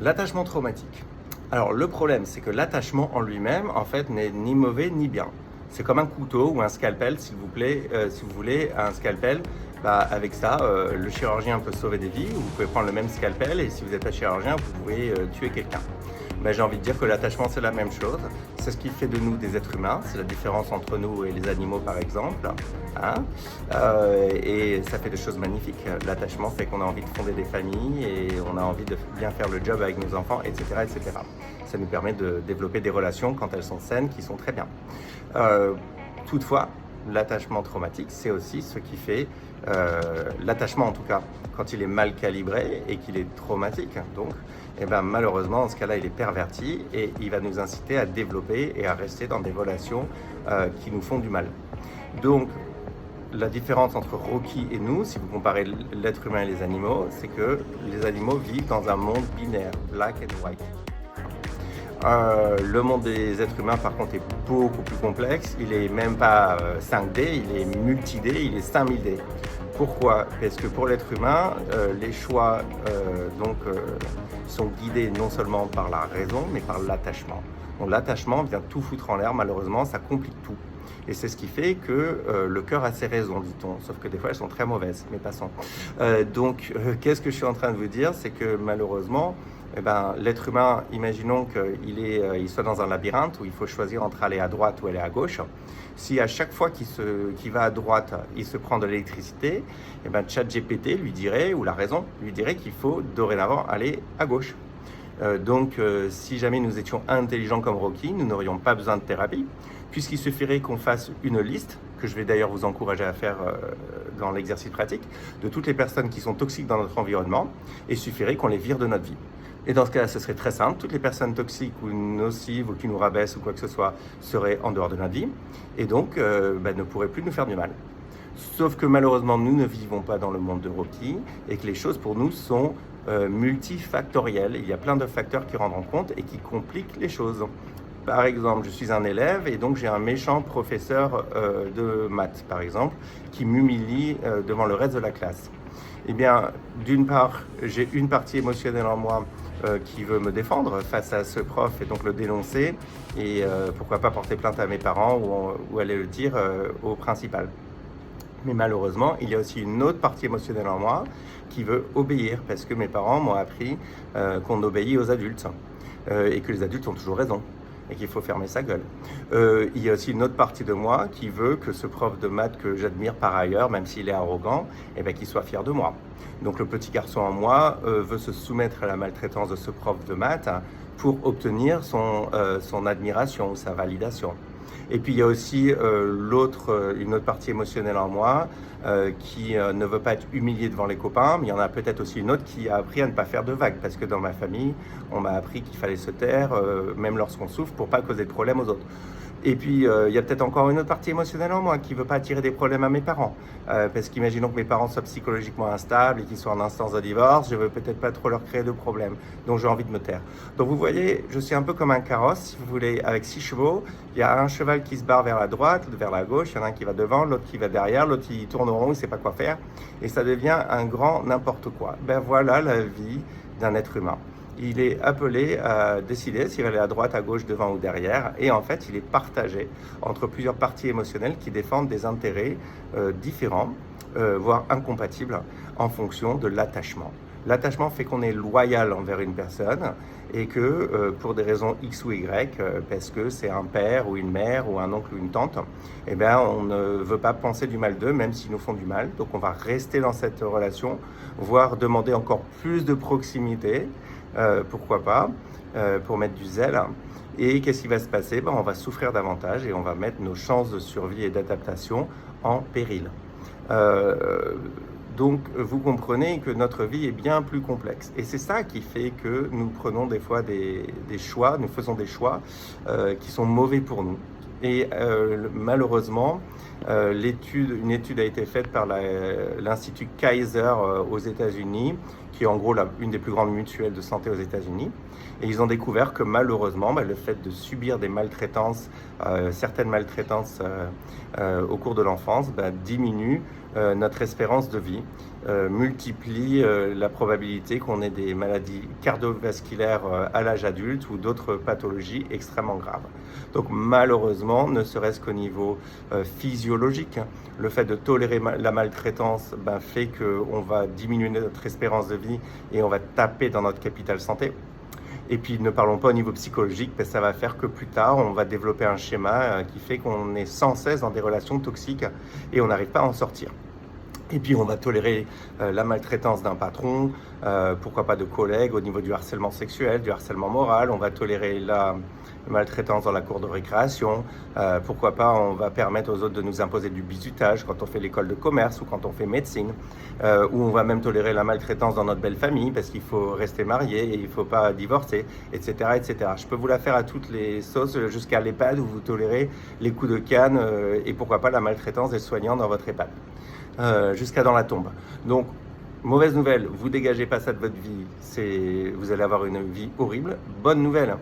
L'attachement traumatique. Alors le problème, c'est que l'attachement en lui-même, en fait, n'est ni mauvais ni bien. C'est comme un couteau ou un scalpel, s'il vous plaît. Si vous voulez un scalpel, avec ça, le chirurgien peut sauver des vies. Vous pouvez prendre le même scalpel et si vous n'êtes pas chirurgien, vous pouvez tuer quelqu'un. J'ai envie de dire que l'attachement, c'est la même chose. C'est ce qui fait de nous des êtres humains. C'est la différence entre nous et les animaux, par exemple. Et ça fait des choses magnifiques. L'attachement fait qu'on a envie de fonder des familles et on a envie de bien faire le job avec nos enfants, etc., etc. Ça nous permet de développer des relations, quand elles sont saines, qui sont très bien. Toutefois, l'attachement traumatique, c'est aussi ce qui fait l'attachement, en tout cas, quand il est mal calibré et qu'il est traumatique. Donc, malheureusement, dans ce cas-là, il est perverti et il va nous inciter à développer et à rester dans des relations qui nous font du mal. Donc, la différence entre Rocky et nous, si vous comparez l'être humain et les animaux, c'est que les animaux vivent dans un monde binaire, black and white. Le monde des êtres humains, par contre, est beaucoup plus complexe. Il est même pas 5D, il est multi-D, il est 5000D. Pourquoi? Parce que pour l'être humain, les choix sont guidés non seulement par la raison, mais par l'attachement. Donc l'attachement vient tout foutre en l'air, malheureusement, ça complique tout. Et c'est ce qui fait que le cœur a ses raisons, dit-on. Sauf que des fois, elles sont très mauvaises, mais passons. Qu'est-ce que je suis en train de vous dire? C'est que malheureusement, l'être humain, imaginons qu'il soit dans un labyrinthe où il faut choisir entre aller à droite ou aller à gauche. Si à chaque fois qu'il va à droite, il se prend de l'électricité, ChatGPT lui dirait, ou la raison, lui dirait qu'il faut dorénavant aller à gauche. Si jamais nous étions intelligents comme Rocky, nous n'aurions pas besoin de thérapie, puisqu'il suffirait qu'on fasse une liste, que je vais d'ailleurs vous encourager à faire dans l'exercice pratique, de toutes les personnes qui sont toxiques dans notre environnement, et il suffirait qu'on les vire de notre vie. Et dans ce cas-là, ce serait très simple. Toutes les personnes toxiques ou nocives ou qui nous rabaissent ou quoi que ce soit seraient en dehors de notre vie et donc ne pourraient plus nous faire du mal. Sauf que malheureusement, nous ne vivons pas dans le monde de Rocky et que les choses pour nous sont multifactorielles. Il y a plein de facteurs qui rentrent en compte et qui compliquent les choses. Par exemple, je suis un élève et donc j'ai un méchant professeur de maths, par exemple, qui m'humilie devant le reste de la classe. Eh bien, d'une part, j'ai une partie émotionnelle en moi qui veut me défendre face à ce prof et donc le dénoncer et pourquoi pas porter plainte à mes parents ou aller le dire au principal. Mais malheureusement, il y a aussi une autre partie émotionnelle en moi qui veut obéir parce que mes parents m'ont appris qu'on obéit aux adultes et que les adultes ont toujours raison et qu'il faut fermer sa gueule. Il y a aussi une autre partie de moi qui veut que ce prof de maths que j'admire par ailleurs, même s'il est arrogant, qu'il soit fier de moi. Donc le petit garçon en moi veut se soumettre à la maltraitance de ce prof de maths pour obtenir son admiration ou sa validation. Et puis il y a aussi une autre partie émotionnelle en moi qui ne veut pas être humiliée devant les copains, mais il y en a peut-être aussi une autre qui a appris à ne pas faire de vagues, parce que dans ma famille, on m'a appris qu'il fallait se taire, même lorsqu'on souffre, pour pas causer de problème aux autres. Et puis, il y a peut-être encore une autre partie émotionnelle en moi qui ne veut pas attirer des problèmes à mes parents. Parce qu'imaginons que mes parents soient psychologiquement instables et qu'ils soient en instance de divorce, je ne veux peut-être pas trop leur créer de problèmes. Donc, j'ai envie de me taire. Donc, vous voyez, je suis un peu comme un carrosse, si vous voulez, avec 6 chevaux. Il y a un cheval qui se barre vers la droite, l'autre vers la gauche. Il y en a un qui va devant, l'autre qui va derrière, l'autre qui tourne au rond, il ne sait pas quoi faire. Et ça devient un grand n'importe quoi. Voilà la vie d'un être humain. Il est appelé à décider s'il va aller à droite, à gauche, devant ou derrière. Et en fait, il est partagé entre plusieurs parties émotionnelles qui défendent des intérêts différents, voire incompatibles, en fonction de l'attachement. L'attachement fait qu'on est loyal envers une personne et que pour des raisons X ou Y, parce que c'est un père ou une mère ou un oncle ou une tante, on ne veut pas penser du mal d'eux, même s'ils nous font du mal. Donc on va rester dans cette relation, voire demander encore plus de proximité, pourquoi pas, pour mettre du zèle. Et qu'est-ce qui va se passer? On va souffrir davantage et on va mettre nos chances de survie et d'adaptation en péril. Donc, vous comprenez que notre vie est bien plus complexe. Et c'est ça qui fait que nous prenons des fois des choix, nous faisons des choix qui sont mauvais pour nous. Et malheureusement, Une étude a été faite par l'Institut Kaiser aux États-Unis, qui est en gros une des plus grandes mutuelles de santé aux États-Unis. Et ils ont découvert que malheureusement, le fait de subir des maltraitances, certaines maltraitances au cours de l'enfance, diminue notre espérance de vie, multiplie la probabilité qu'on ait des maladies cardiovasculaires à l'âge adulte ou d'autres pathologies extrêmement graves. Donc malheureusement, ne serait-ce qu'au niveau physiologique, le fait de tolérer la maltraitance fait qu'on va diminuer notre espérance de vie et on va taper dans notre capital santé. Et puis ne parlons pas au niveau psychologique, parce que ça va faire que plus tard, on va développer un schéma qui fait qu'on est sans cesse dans des relations toxiques et on n'arrive pas à en sortir. Et puis on va tolérer la maltraitance d'un patron, pourquoi pas de collègues au niveau du harcèlement sexuel, du harcèlement moral, on va tolérer la maltraitance dans la cour de récréation, pourquoi pas on va permettre aux autres de nous imposer du bizutage quand on fait l'école de commerce ou quand on fait médecine, ou on va même tolérer la maltraitance dans notre belle famille parce qu'il faut rester marié et il ne faut pas divorcer, etc., etc. Je peux vous la faire à toutes les sauces jusqu'à l'EHPAD où vous tolérez les coups de canne et pourquoi pas la maltraitance des soignants dans votre EHPAD. Jusqu'à dans la tombe. Donc, mauvaise nouvelle, vous dégagez pas ça de votre vie, vous allez avoir une vie horrible. Bonne nouvelle,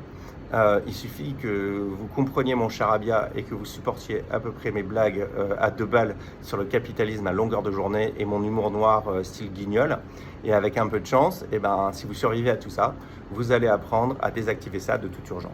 il suffit que vous compreniez mon charabia et que vous supportiez à peu près mes blagues à 2 balles sur le capitalisme à longueur de journée et mon humour noir style guignol. Et avec un peu de chance, si vous survivez à tout ça, vous allez apprendre à désactiver ça de toute urgence.